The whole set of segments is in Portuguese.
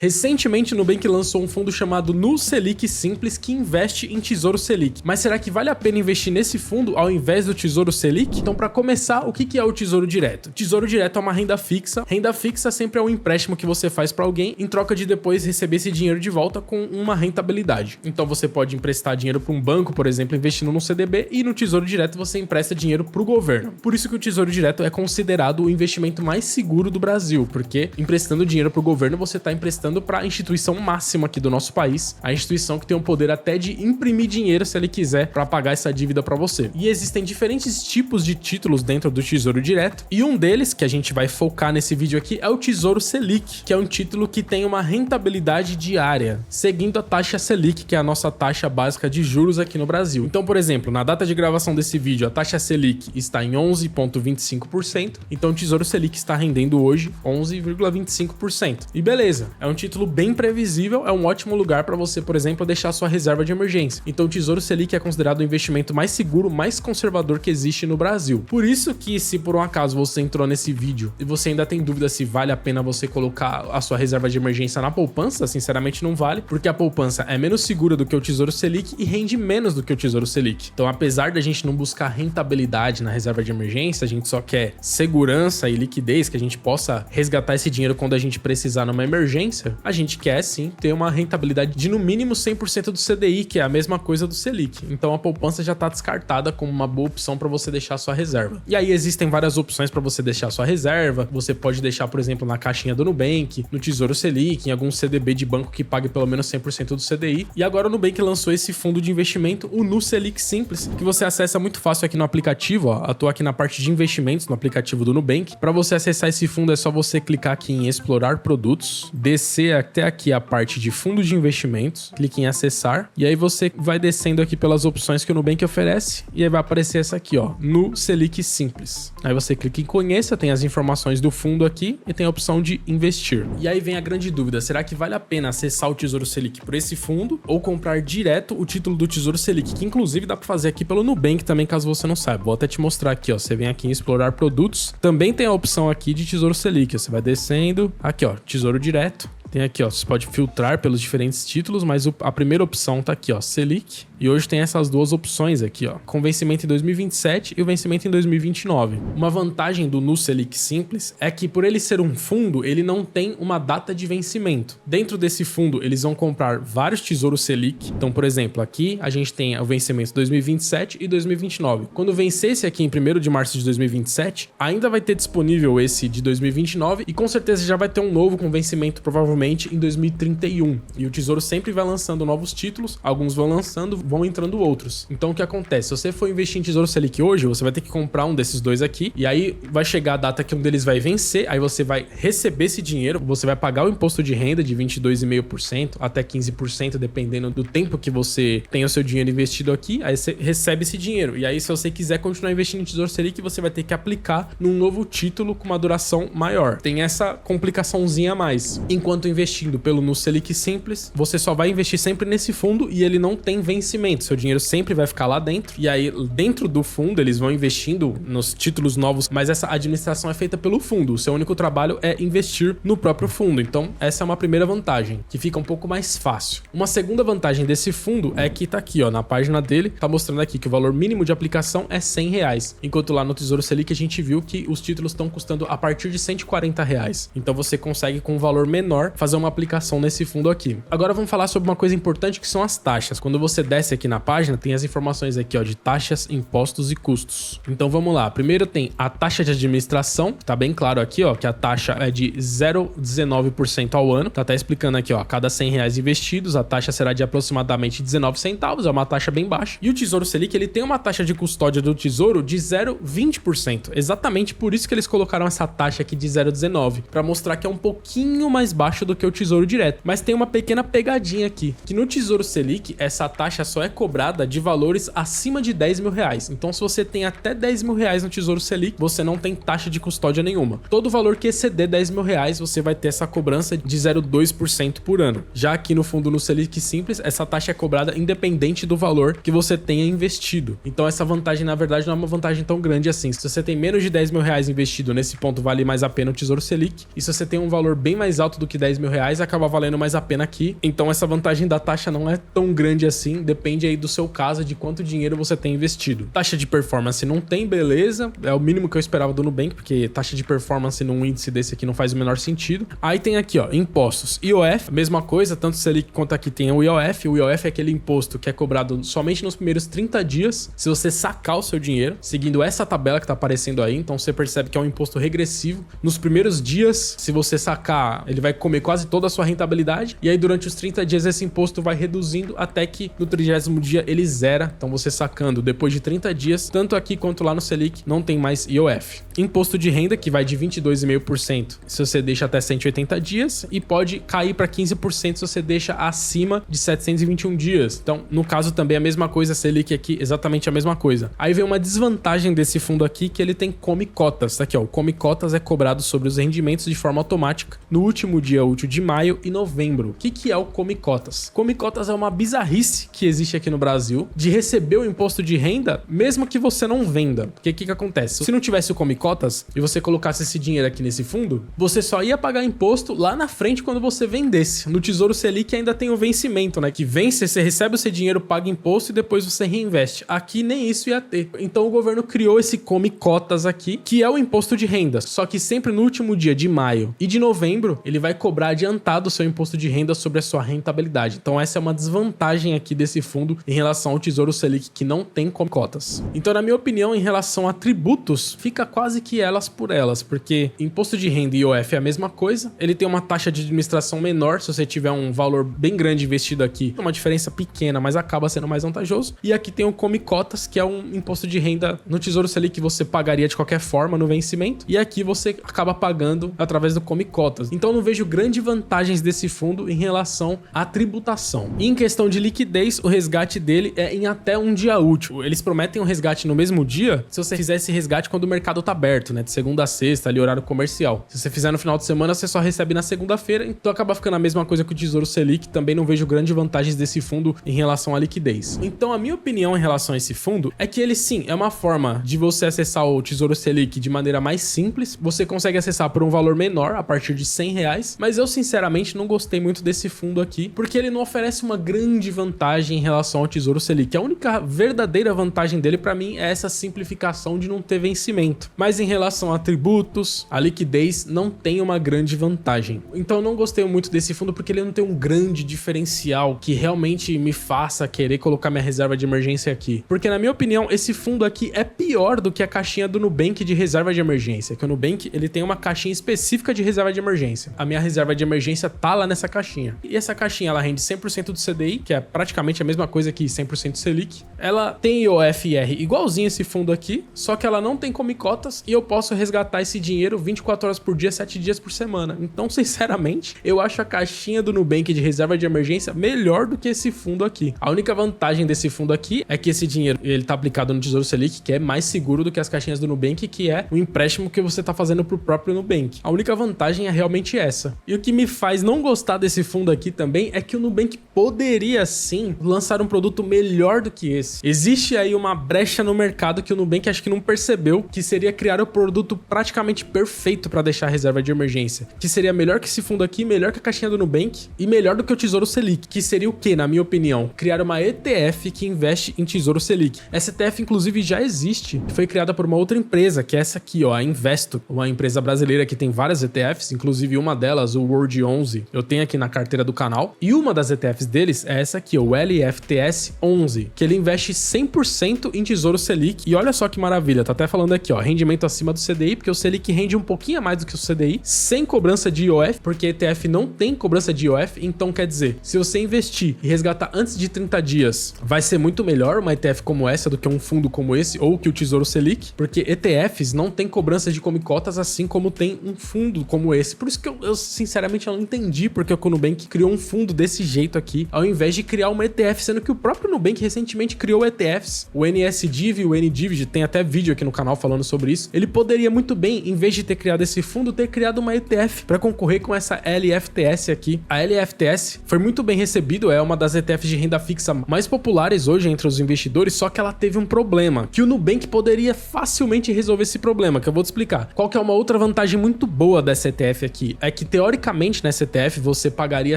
Recentemente, o Nubank lançou um fundo chamado Nu Selic Simples que investe em Tesouro Selic. Mas será que vale a pena investir nesse fundo ao invés do Tesouro Selic? Então, para começar, o que é o Tesouro Direto? Tesouro Direto é uma renda fixa. Renda fixa sempre é um empréstimo que você faz para alguém em troca de depois receber esse dinheiro de volta com uma rentabilidade. Então, você pode emprestar dinheiro para um banco, por exemplo, investindo no CDB, e no Tesouro Direto você empresta dinheiro para o governo. Por isso que o Tesouro Direto é considerado o investimento mais seguro do Brasil, porque emprestando dinheiro para o governo, você está emprestando para a instituição máxima aqui do nosso país, a instituição que tem o poder até de imprimir dinheiro se ele quiser para pagar essa dívida para você. E existem diferentes tipos de títulos dentro do Tesouro Direto, e um deles, que a gente vai focar nesse vídeo aqui, é o Tesouro Selic, que é um título que tem uma rentabilidade diária, seguindo a taxa Selic, que é a nossa taxa básica de juros aqui no Brasil. Então, por exemplo, na data de gravação desse vídeo, a taxa Selic está em 11,25%, então o Tesouro Selic está rendendo hoje 11,25%. E beleza, é um título bem previsível, é um ótimo lugar para você, por exemplo, deixar sua reserva de emergência. Então o Tesouro Selic é considerado o investimento mais seguro, mais conservador que existe no Brasil. Por isso que, se por um acaso você entrou nesse vídeo e você ainda tem dúvida se vale a pena você colocar a sua reserva de emergência na poupança, sinceramente não vale, porque a poupança é menos segura do que o Tesouro Selic e rende menos do que o Tesouro Selic. Então, apesar da gente não buscar rentabilidade na reserva de emergência, a gente só quer segurança e liquidez, que a gente possa resgatar esse dinheiro quando a gente precisar numa emergência, a gente quer sim ter uma rentabilidade de no mínimo 100% do CDI, que é a mesma coisa do Selic. Então a poupança já está descartada como uma boa opção para você deixar a sua reserva. E aí existem várias opções para você deixar a sua reserva. Você pode deixar, por exemplo, na caixinha do Nubank, no Tesouro Selic, em algum CDB de banco que pague pelo menos 100% do CDI. E agora o Nubank lançou esse fundo de investimento, o Nu Selic Simples, que você acessa muito fácil aqui no aplicativo. Ó. Eu tô aqui na parte de investimentos no aplicativo do Nubank. Para você acessar esse fundo é só você clicar aqui em explorar produtos, descer até aqui a parte de fundo de investimentos, clique em acessar, e aí você vai descendo aqui pelas opções que o Nubank oferece, e aí vai aparecer essa aqui, ó, Nu Selic Simples. Aí você clica em conheça, tem as informações do fundo aqui, e tem a opção de investir. E aí vem a grande dúvida, será que vale a pena acessar o Tesouro Selic por esse fundo, ou comprar direto o título do Tesouro Selic, que inclusive dá para fazer aqui pelo Nubank também, caso você não saiba. Vou até te mostrar aqui, ó, você vem aqui em explorar produtos, também tem a opção aqui de Tesouro Selic, você vai descendo, aqui ó, Tesouro Direto. Tem aqui, ó, você pode filtrar pelos diferentes títulos, mas a primeira opção tá aqui, ó, Selic. E hoje tem essas duas opções aqui, ó, com vencimento em 2027 e o vencimento em 2029. Uma vantagem do Nu Selic Simples é que, por ele ser um fundo, ele não tem uma data de vencimento. Dentro desse fundo, eles vão comprar vários tesouros Selic. Então, por exemplo, aqui a gente tem o vencimento 2027 e 2029. Quando vencer esse aqui em 1º de março de 2027, ainda vai ter disponível esse de 2029 e com certeza já vai ter um novo com vencimento provavelmente em 2031. E o Tesouro sempre vai lançando novos títulos, alguns vão lançando, vão entrando outros. Então o que acontece? Se você for investir em Tesouro Selic hoje, você vai ter que comprar um desses dois aqui, e aí vai chegar a data que um deles vai vencer, aí você vai receber esse dinheiro, você vai pagar o imposto de renda de 22,5% até 15%, dependendo do tempo que você tem o seu dinheiro investido aqui, aí você recebe esse dinheiro. E aí, se você quiser continuar investindo em Tesouro Selic, você vai ter que aplicar num novo título com uma duração maior. Tem essa complicaçãozinha a mais. Enquanto investindo pelo Nu Selic Simples, você só vai investir sempre nesse fundo e ele não tem vencimento. Seu dinheiro sempre vai ficar lá dentro. E aí, dentro do fundo, eles vão investindo nos títulos novos, mas essa administração é feita pelo fundo. O seu único trabalho é investir no próprio fundo. Então, essa é uma primeira vantagem, que fica um pouco mais fácil. Uma segunda vantagem desse fundo é que tá aqui, ó, na página dele, tá mostrando aqui que o valor mínimo de aplicação é R$100, enquanto lá no Tesouro Selic a gente viu que os títulos estão custando a partir de R$140. Então, você consegue, com um valor menor, fazer uma aplicação nesse fundo aqui. Agora vamos falar sobre uma coisa importante, que são as taxas. Quando você desce aqui na página, tem as informações aqui, ó, de taxas, impostos e custos. Então vamos lá. Primeiro tem a taxa de administração, tá bem claro aqui, ó, que a taxa é de 0,19% ao ano. Tá até explicando aqui, ó, a cada R$100 investidos, a taxa será de aproximadamente 19 centavos, é uma taxa bem baixa. E o Tesouro Selic, ele tem uma taxa de custódia do Tesouro de 0,20%. Exatamente por isso que eles colocaram essa taxa aqui de 0,19, para mostrar que é um pouquinho mais baixo do que o Tesouro Direto. Mas tem uma pequena pegadinha aqui, que no Tesouro Selic, essa taxa só é cobrada de valores acima de 10 mil reais. Então, se você tem até 10 mil reais no Tesouro Selic, você não tem taxa de custódia nenhuma. Todo valor que exceder 10 mil reais, você vai ter essa cobrança de 0,2% por ano. Já aqui no fundo no Selic Simples, essa taxa é cobrada independente do valor que você tenha investido. Então, essa vantagem, na verdade, não é uma vantagem tão grande assim. Se você tem menos de 10 mil reais investido, nesse ponto vale mais a pena o Tesouro Selic. E se você tem um valor bem mais alto do que 10 mil reais, acaba valendo mais a pena aqui. Então, essa vantagem da taxa não é tão grande assim. Depende aí do seu caso, de quanto dinheiro você tem investido. Taxa de performance não tem, beleza. É o mínimo que eu esperava do Nubank, porque taxa de performance num índice desse aqui não faz o menor sentido. Aí tem aqui, ó, impostos. IOF, mesma coisa, tanto Selic quanto aqui tem o IOF. O IOF é aquele imposto que é cobrado somente nos primeiros 30 dias, se você sacar o seu dinheiro, seguindo essa tabela que tá aparecendo aí. Então você percebe que é um imposto regressivo. Nos primeiros dias, se você sacar, ele vai comer quase toda a sua rentabilidade. E aí durante os 30 dias esse imposto vai reduzindo até que no 30º dia ele zera. Então você sacando depois de 30 dias, tanto aqui quanto lá no Selic, não tem mais IOF. Imposto de renda, que vai de 22,5% se você deixa até 180 dias e pode cair para 15% se você deixa acima de 721 dias. Então, no caso também a mesma coisa, Selic aqui, exatamente a mesma coisa. Aí vem uma desvantagem desse fundo aqui, que ele tem come cotas. Tá aqui, ó, o come cotas é cobrado sobre os rendimentos de forma automática no último dia útil de maio e novembro. O que é o come cotas? Come cotas é uma bizarrice que existe aqui no Brasil de receber o imposto de renda mesmo que você não venda. Porque o que acontece? Se não tivesse o come cotas e você colocasse esse dinheiro aqui nesse fundo, você só ia pagar imposto lá na frente quando você vendesse. No Tesouro Selic ainda tem o vencimento, né? Que vence, você recebe o seu dinheiro, paga imposto e depois você reinveste. Aqui nem isso ia ter. Então o governo criou esse come cotas aqui, que é o imposto de renda. Só que sempre no último dia de maio e de novembro, ele vai cobrar adiantado o seu imposto de renda sobre a sua rentabilidade. Então essa é uma desvantagem aqui desse fundo em relação ao Tesouro Selic, que não tem come cotas. Então, na minha opinião, em relação a tributos, fica quase que elas por elas, porque imposto de renda e IOF é a mesma coisa. Ele tem uma taxa de administração menor se você tiver um valor bem grande investido aqui. É uma diferença pequena, mas acaba sendo mais vantajoso. E aqui tem o come cotas, que é um imposto de renda no Tesouro Selic que você pagaria de qualquer forma no vencimento. E aqui você acaba pagando através do come cotas. Então, eu não vejo grandes vantagens desse fundo em relação à tributação. E em questão de liquidez, o resgate dele é em até um dia útil. Eles prometem um resgate no mesmo dia se você fizer esse resgate quando o mercado tá aberto, né? De segunda a sexta, ali, horário comercial. Se você fizer no final de semana, você só recebe na segunda-feira. Então acaba ficando a mesma coisa que o Tesouro Selic. Também não vejo grandes vantagens desse fundo em relação à liquidez. Então a minha opinião em relação a esse fundo é que ele sim, é uma forma de você acessar o Tesouro Selic de maneira mais simples. Você consegue acessar por um valor menor, a partir de R$100. Mas eu sinceramente não gostei muito desse fundo aqui, porque ele não oferece uma grande vantagem em relação ao Tesouro Selic. A única verdadeira vantagem dele para mim é essa simplificação de não ter vencimento. Mas em relação a tributos, a liquidez não tem uma grande vantagem. Então eu não gostei muito desse fundo porque ele não tem um grande diferencial que realmente me faça querer colocar minha reserva de emergência aqui. Porque na minha opinião, esse fundo aqui é pior do que a caixinha do Nubank de reserva de emergência. Que o Nubank, ele tem uma caixinha específica de reserva de emergência. A minha reserva de emergência tá lá nessa caixinha. E essa caixinha, ela rende 100% do CDI, que é praticamente a mesma coisa que 100% Selic. Ela tem IOF-R igualzinho esse fundo aqui, só que ela não tem come cotas e eu posso resgatar esse dinheiro 24 horas por dia, 7 dias por semana. Então, sinceramente, eu acho a caixinha do Nubank de reserva de emergência melhor do que esse fundo aqui. A única vantagem desse fundo aqui é que esse dinheiro, ele tá aplicado no Tesouro Selic, que é mais seguro do que as caixinhas do Nubank, que é o empréstimo que você tá fazendo pro próprio Nubank. A única vantagem é realmente essa. E o que me faz não gostar desse fundo aqui também é que o Nubank poderia sim lançar um produto melhor do que esse. Existe aí uma brecha no mercado que o Nubank acho que não percebeu, que seria criar o produto praticamente perfeito para deixar a reserva de emergência, que seria melhor que esse fundo aqui, melhor que a caixinha do Nubank e melhor do que o Tesouro Selic, que seria o que, na minha opinião? Criar uma ETF que investe em Tesouro Selic. Essa ETF, inclusive, já existe. Foi criada por uma outra empresa, que é essa aqui, ó, a Investo, uma empresa brasileira que tem várias ETFs, inclusive uma delas, o World 11, eu tenho aqui na carteira do canal. E uma das ETFs deles é essa aqui, o LFTS 11, que ele investe 100% em Tesouro Selic. E olha só que maravilha, tá até falando aqui, ó, rendimento acima do CDI, porque o Selic rende um pouquinho a mais do que o CDI, sem cobrança de IOF, porque a ETF não tem cobrança de IOF. Então, quer dizer, se você investir e resgatar antes de 30 dias, vai ser muito melhor uma ETF como essa do que um fundo como esse, ou que o Tesouro Selic, porque ETFs não tem cobrança de come cotas, assim como tem um fundo como esse. Por isso que eu sinceramente, eu não entendi porque o Nubank criou um fundo desse jeito aqui, ao invés de criar uma ETF sendo que o próprio Nubank recentemente criou ETFs, o NSDIV e o NDIVID, tem até vídeo aqui no canal falando sobre isso. Ele poderia muito bem, em vez de ter criado esse fundo, ter criado uma ETF para concorrer com essa LFTS aqui. A LFTS foi muito bem recebido, é uma das ETFs de renda fixa mais populares hoje entre os investidores, só que ela teve um problema, que o Nubank poderia facilmente resolver esse problema, que eu vou te explicar. Qual que é uma outra vantagem muito boa dessa ETF aqui? É que teoricamente nessa ETF você pagaria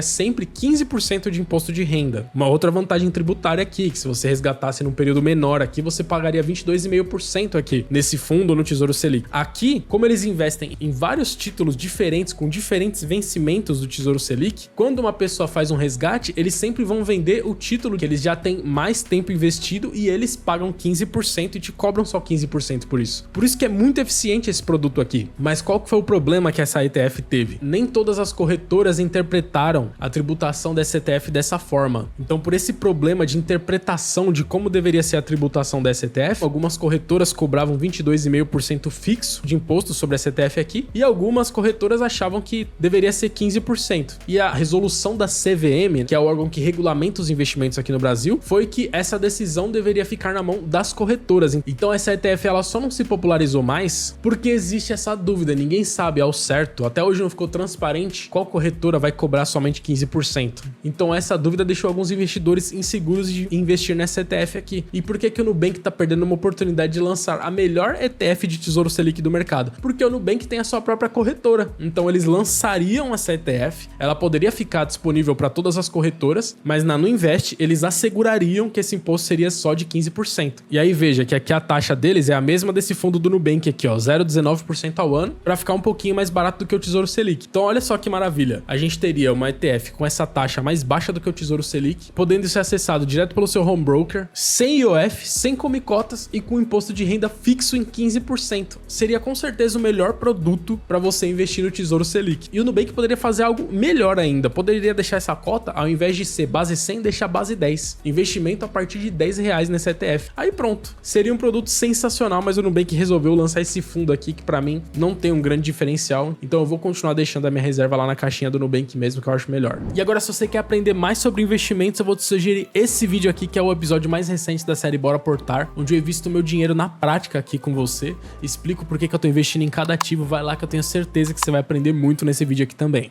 sempre 15% de imposto de renda. Uma outra vantagem tributária aqui, que se você resgatasse num período menor aqui, você pagaria 22,5% aqui nesse fundo no Tesouro Selic. Aqui, como eles investem em vários títulos diferentes, com diferentes vencimentos do Tesouro Selic, quando uma pessoa faz um resgate, eles sempre vão vender o título que eles já têm mais tempo investido e eles pagam 15% e te cobram só 15% por isso. Por isso que é muito eficiente esse produto aqui. Mas qual que foi o problema que essa ETF teve? Nem todas as corretoras interpretaram a tributação dessa ETF dessa forma. Então, por esse problema de interpretação de como deveria ser a tributação dessa ETF, algumas corretoras cobravam 22,5% fixo de imposto sobre essa ETF aqui e algumas corretoras achavam que deveria ser 15%. E a resolução da CVM, que é o órgão que regulamenta os investimentos aqui no Brasil, foi que essa decisão deveria ficar na mão das corretoras. Então essa ETF ela só não se popularizou mais porque existe essa dúvida, ninguém sabe ao certo, até hoje não ficou transparente qual corretora vai cobrar somente 15%. Então essa dúvida deixou alguns investidores inseguros de investir nessa ETF aqui. E por que o Nubank tá perdendo uma oportunidade de lançar a melhor ETF de Tesouro Selic do mercado? Porque o Nubank tem a sua própria corretora. Então eles lançariam essa ETF, ela poderia ficar disponível para todas as corretoras, mas na Nuinvest eles assegurariam que esse imposto seria só de 15%. E aí veja que aqui a taxa deles é a mesma desse fundo do Nubank aqui, ó, 0,19% ao ano, para ficar um pouquinho mais barato do que o Tesouro Selic. Então olha só que maravilha, a gente teria uma ETF com essa taxa mais baixa do que o Tesouro Selic, podendo ser acessado direto pelo seu home broker, sem IOF, sem comicotas e com imposto de renda fixo em 15%. Seria com certeza o melhor produto para você investir no Tesouro Selic. E o Nubank poderia fazer algo melhor ainda, poderia deixar essa cota, ao invés de ser base 100, deixar base 10. Investimento a partir de R$10 nesse ETF. Aí pronto, seria um produto sensacional, mas o Nubank resolveu lançar esse fundo aqui que para mim não tem um grande diferencial, então eu vou continuar deixando a minha reserva lá na caixinha do Nubank mesmo, que eu acho melhor. E agora, se você quer aprender mais sobre investimentos, eu vou te sugerir esse vídeo aqui, que é o episódio mais recente da série Bora Portar, onde eu invisto meu dinheiro na prática aqui com você, explico por que eu tô investindo em cada ativo. Vai lá que eu tenho certeza que você vai aprender muito nesse vídeo aqui também.